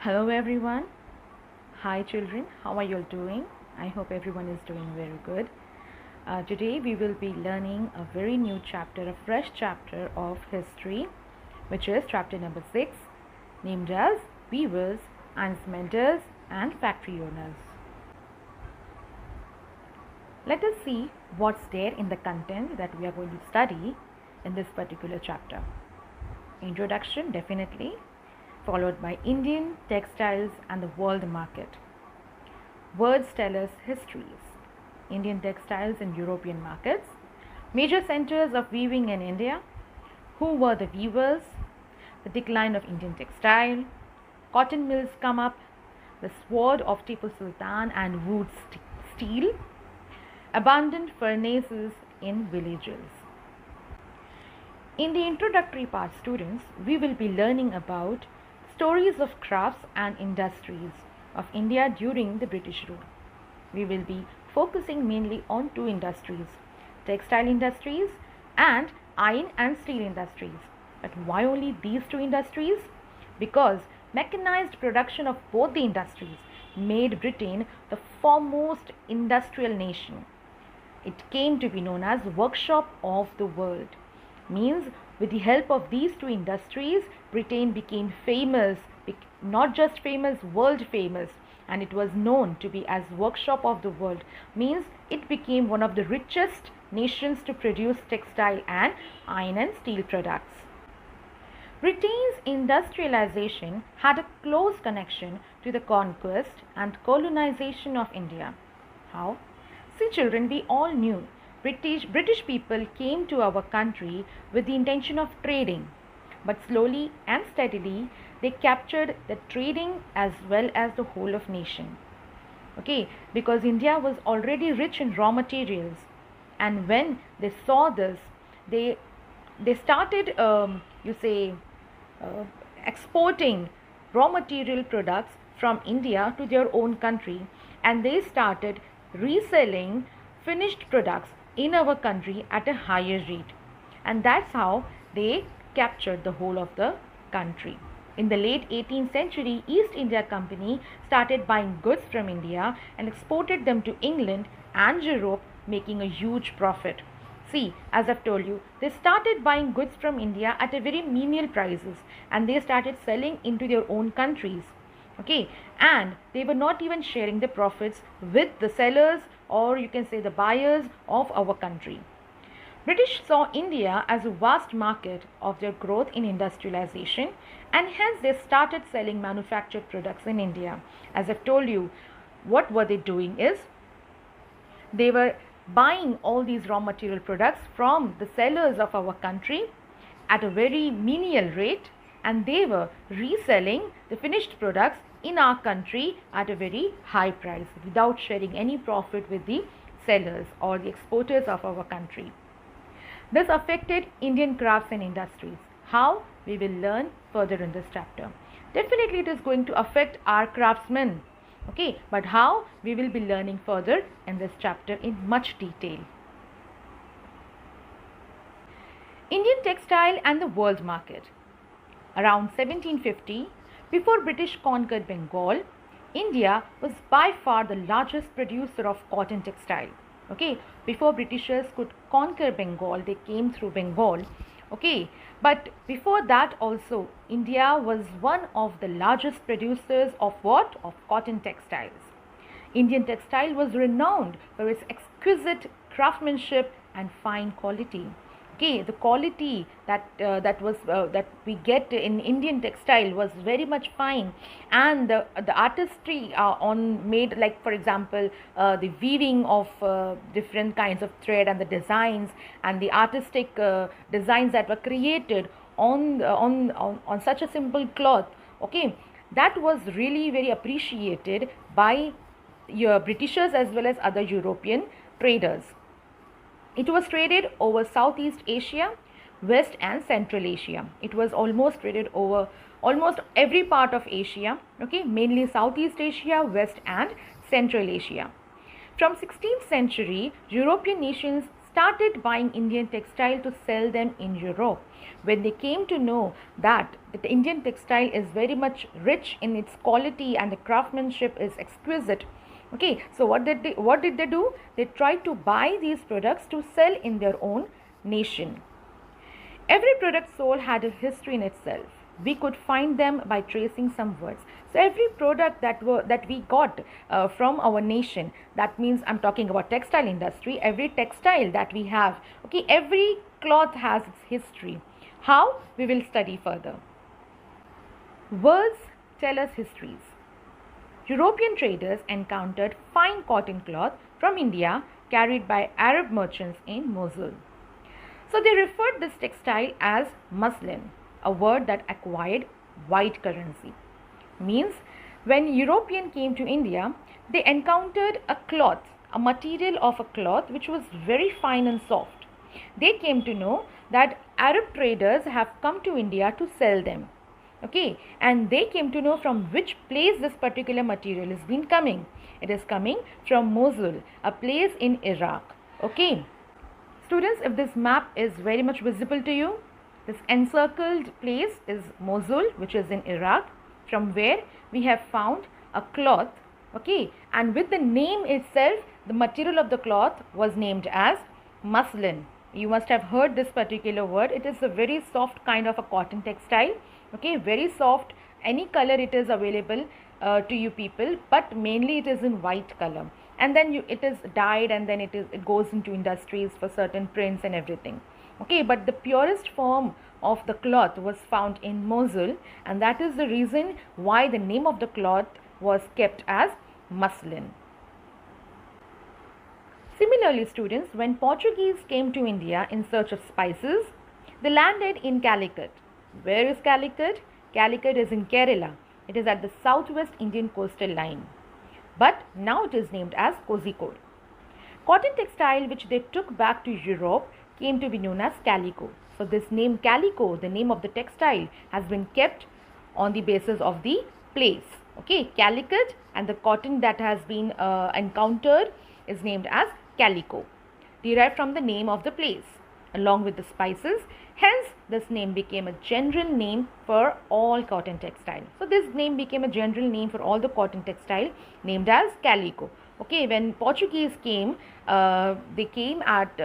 Hello everyone. Hi children, how are you all doing? I hope everyone is doing very good. Today we will be learning a very new chapter, a fresh chapter of history, which is chapter number 6, named as Weavers, Ironmenders and Factory Owners. Let us see what's there in the content that we are going to study in this particular chapter. Introduction, definitely, followed by Indian textiles and the world market. Words tell us histories. Indian textiles in European markets. Major centers of weaving in India. Who were the weavers? The decline of Indian textile. Cotton mills come up. The sword of Tipu Sultan and wood steel. Abandoned furnaces in villages. In the introductory part, students, we will be learning about stories of crafts and industries of India during the British rule. We will be focusing mainly on two industries, textile industries and iron and steel industries. But why only these two industries? Because mechanized production of both the industries made Britain the foremost industrial nation. It came to be known as workshop of the world. Means with the help of these two industries, Britain became famous, not just famous, world famous, and it was known to be as workshop of the world. Means it became one of the richest nations to produce textile and iron and steel products. Britain's industrialization had a close connection to the conquest and colonization of India. How? See children, we all knew British people came to our country with the intention of trading, but slowly and steadily they captured the trading as well as the whole of nation. Okay, because India was already rich in raw materials, and when they saw this, they started exporting raw material products from India to their own country, and they started reselling finished products in our country at a higher rate, and that's how they captured the whole of the country. In the late 18th century, East India Company started buying goods from India and exported them to England and Europe, making a huge profit. See, as I've told you, they started buying goods from India at a very menial prices, and they started selling into their own countries. Okay, and they were not even sharing the profits with the sellers, or you can say the buyers of our country. British saw India as a vast market of their growth in industrialization, and hence they started selling manufactured products in India. As I've told you, what were they doing is they were buying all these raw material products from the sellers of our country at a very menial rate, and they were reselling the finished products in our country at a very high price without sharing any profit with the sellers or the exporters of our country. This affected Indian crafts and industries. How? We will learn further in this chapter. Definitely it is going to affect our craftsmen. Okay, but how? We will be learning further in this chapter in much detail. Indian textile and the world market. Around 1750, before British conquered Bengal, India was by far the largest producer of cotton textile. Okay, before Britishers could conquer Bengal, they came through Bengal. Okay, but before that also, India was one of the largest producers of what? Of cotton textiles. Indian textile was renowned for its exquisite craftsmanship and fine quality. Okay, the quality that we get in Indian textile was very much fine, and the artistry on made, like for example the weaving of different kinds of thread and the designs and the artistic designs that were created on such a simple cloth. Okay, that was really very appreciated by your Britishers as well as other European traders. It was traded over Southeast Asia, West and Central Asia. It was almost traded over almost every part of Asia, okay, mainly Southeast Asia, West and Central Asia. From 16th century, European nations started buying Indian textile to sell them in Europe. When they came to know that the Indian textile is very much rich in its quality and the craftsmanship is exquisite. Okay, so what did they do? They tried to buy these products to sell in their own nation. Every product sold had a history in itself. We could find them by tracing some words. So every product that we got from our nation, that means I'm talking about textile industry, every textile that we have, okay, every cloth has its history. How? We will study further. Words tell us histories. European traders encountered fine cotton cloth from India carried by Arab merchants in Mosul. So they referred this textile as muslin, a word that acquired white currency. Means when European came to India, they encountered a cloth, a material of a cloth which was very fine and soft. They came to know that Arab traders have come to India to sell them. Okay, and they came to know from which place this particular material is been coming. It is coming from Mosul, a place in Iraq. Okay. Students, if this map is very much visible to you, this encircled place is Mosul, which is in Iraq, from where we have found a cloth, okay, and with the name itself, the material of the cloth was named as muslin. You must have heard this particular word. It is a very soft kind of a cotton textile, okay, very soft. Any color it is available to you people, but mainly it is in white color. And then it is dyed, and then it goes into industries for certain prints and everything. Okay, but the purest form of the cloth was found in Mosul, and that is the reason why the name of the cloth was kept as muslin. Similarly, students, when Portuguese came to India in search of spices, they landed in Calicut. Where is Calicut? Calicut is in Kerala. It is at the southwest Indian coastal line, but now it is named as Kozhikode. Cotton textile which they took back to Europe came to be known as calico. So this name calico, the name of the textile, has been kept on the basis of the place. Okay, Calicut, and the cotton that has been encountered is named as calico, derived from the name of the place along with the spices. Hence, this name became a general name for all cotton textile. So this name became a general name for all the cotton textile, named as calico. Okay, when Portuguese came, they came at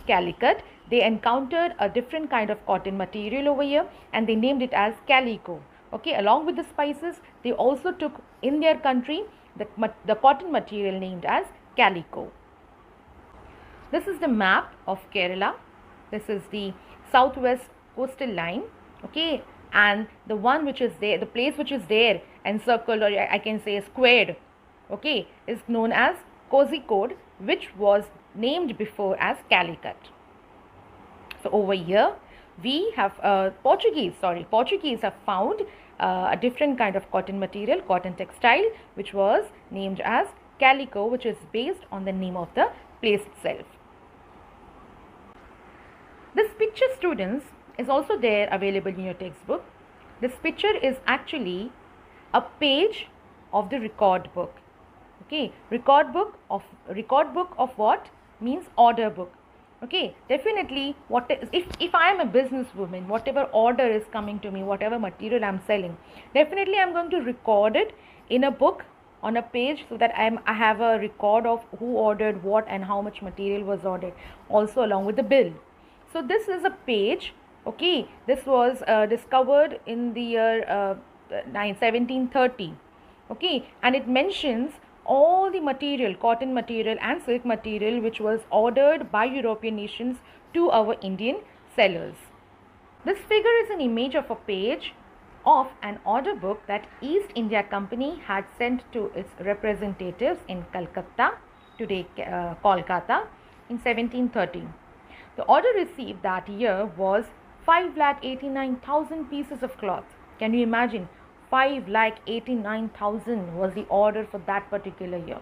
Calicut. They encountered a different kind of cotton material over here, and they named it as calico. Okay, along with the spices, they also took in their country the cotton material named as calico. This is the map of Kerala. This is the southwest coastal line. Okay, and the one which is there, the place which is there encircled, or I can say squared, okay, is known as Kozhikode, which was named before as Calicut. So over here we have Portuguese have found a different kind of cotton material, cotton textile, which was named as calico, which is based on the name of the place itself. This picture, students, is also there available in your textbook. This picture is actually a page of the record book. Okay, record book of what? Means order book. Okay, definitely if I am a businesswoman, whatever order is coming to me, whatever material I am selling, definitely I am going to record it in a book on a page, so that I have a record of who ordered what and how much material was ordered, also along with the bill. So this is a page. Okay, this was discovered in the year 1730. Okay, and it mentions all the material, cotton material and silk material, which was ordered by European nations to our Indian sellers. This figure is an image of a page of an order book that East India Company had sent to its representatives in Calcutta, today Kolkata, in 1730. The order received that year was 5,89,000 pieces of cloth. Can you imagine? 5,89,000 was the order for that particular year.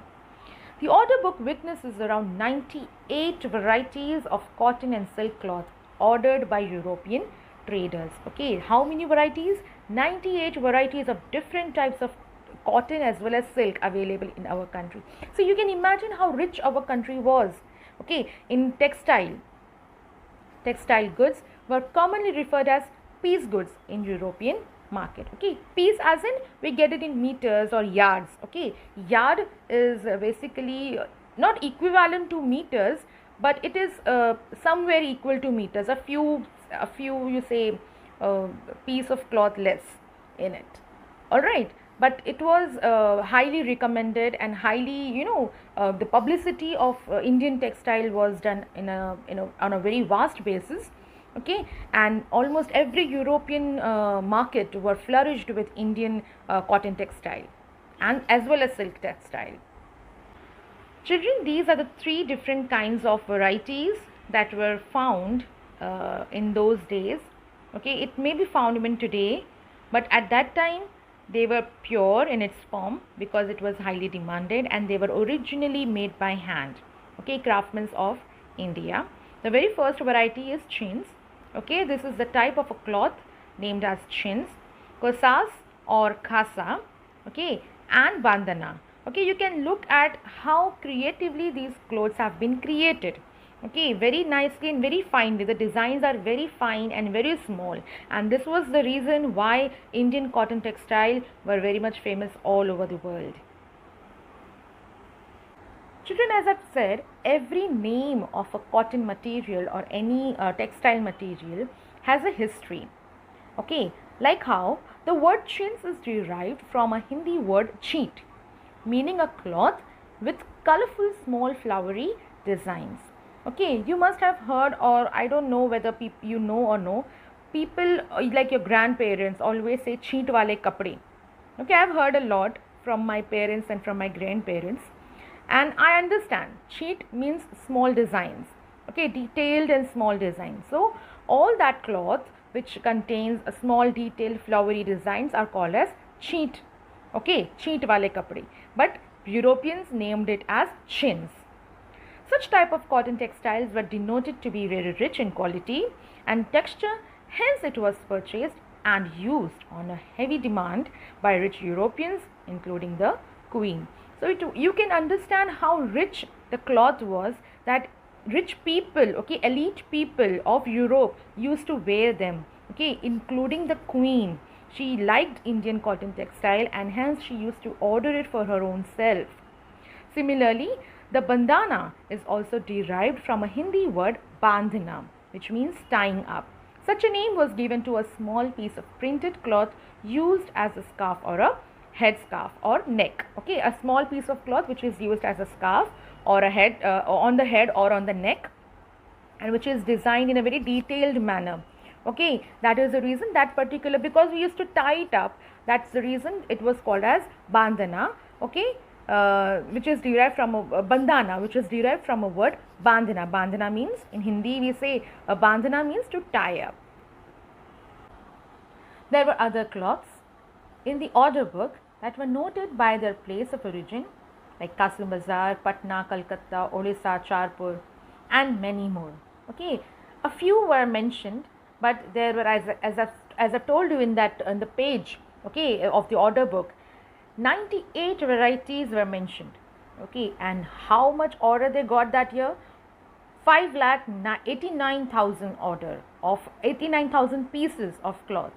The order book witnesses around 98 varieties of cotton and silk cloth ordered by European traders. Okay, how many varieties? 98 varieties of different types of cotton as well as silk available in our country. So you can imagine how rich our country was Okay, in textile goods were commonly referred as piece goods in European market. Okay, piece as in we get it in meters or yards. Okay, yard is basically not equivalent to meters, but it is somewhere equal to meters. A few you say piece of cloth less in it. All right, but it was highly recommended and highly, the publicity of Indian textile was done on a very vast basis. Okay, and almost every European market were flourished with Indian cotton textile and as well as silk textile. Children, these are the three different kinds of varieties that were found in those days. Okay, it may be found even today, but at that time they were pure in its form because it was highly demanded, and they were originally made by hand. Okay, craftsmen of India. The very first variety is chins. Okay, this is the type of a cloth named as chins, kosas or khasa. Okay, and bandana. Okay, you can look at how creatively these clothes have been created. Okay, very nicely and very finely. The designs are very fine and very small, and this was the reason why Indian cotton textile were very much famous all over the world. Children, as I've said, every name of a cotton material or any textile material has a history. Okay, like how the word chins is derived from a Hindi word cheat, meaning a cloth with colorful small flowery designs. Okay, you must have heard, or I don't know whether you know or no, people like your grandparents always say cheat wale kapde. Okay, I've heard a lot from my parents and from my grandparents, and I understand cheat means small designs. Okay, detailed and small designs. So all that cloth which contains a small detailed flowery designs are called as cheat. Okay, cheat wale kapde, but Europeans named it as chins. Such type of cotton textiles were denoted to be very rich in quality and texture, hence it was purchased and used on a heavy demand by rich Europeans, including the Queen. So you can understand how rich the cloth was, that rich people, okay, elite people of Europe used to wear them, okay, including the Queen. She liked Indian cotton textile and hence she used to order it for her own self. Similarly, the bandana is also derived from a Hindi word bandhana, which means tying up. Such a name was given to a small piece of printed cloth used as a scarf or a headscarf or neck. Okay, a small piece of cloth which is used as a scarf or a head on the head or on the neck, and which is designed in a very detailed manner. Okay, that is the reason that particular, because we used to tie it up, that's the reason it was called as bandhana. Okay, which is derived from a bandana, which is derived from a word bandhana. Bandhana means, in Hindi we say bandhana means to tie up. There were other cloths in the order book that were noted by their place of origin, like Kasum Bazar, Patna, Calcutta, Odisha, Charpur, and many more. Okay, a few were mentioned, but there were, as I told you in the page, okay, of the order book, 98 varieties were mentioned. Okay, and how much order they got that year? 5,89,000 order of 89,000 pieces of cloth.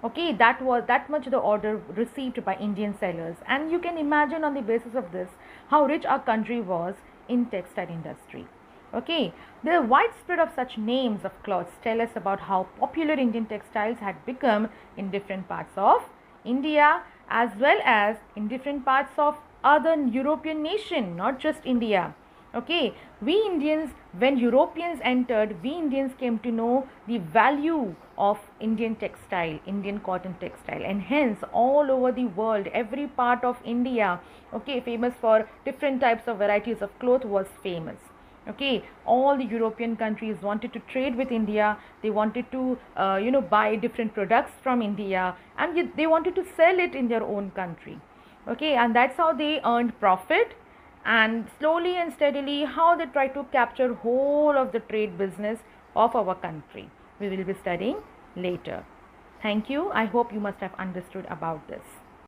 Okay, that much the order received by Indian sellers, and you can imagine on the basis of this how rich our country was in textile industry. Okay, the widespread of such names of cloths tell us about how popular Indian textiles had become in different parts of India as well as in different parts of other European nation, not just India. Okay, we Indians, when Europeans entered, we Indians came to know the value of Indian textile, Indian cotton textile, and hence all over the world, every part of India, okay, famous for different types of varieties of cloth was famous. Okay, all the European countries wanted to trade with India. They wanted to buy different products from India, and they wanted to sell it in their own country. Okay, and that's how they earned profit, and slowly and steadily how they try to capture whole of the trade business of our country. We will be studying later. Thank you. I hope you must have understood about this.